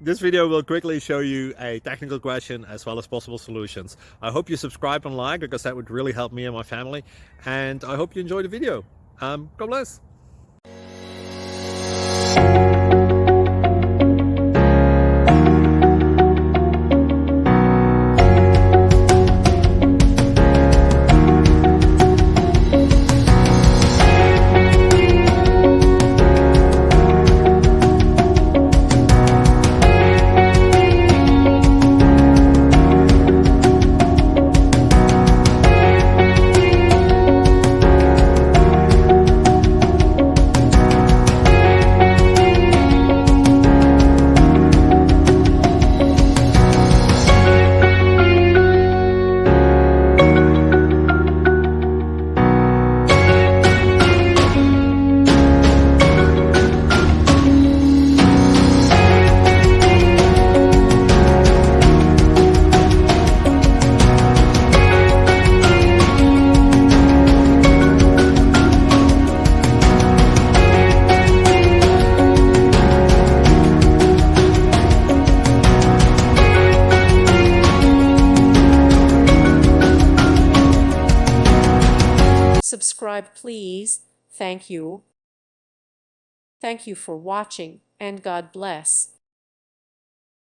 This video will quickly show you a technical question as well as possible solutions. I hope you subscribe and like, because that would really help me and my family. And I hope you enjoy the video. God bless. Subscribe, please. Thank you. Thank you for watching, and God bless.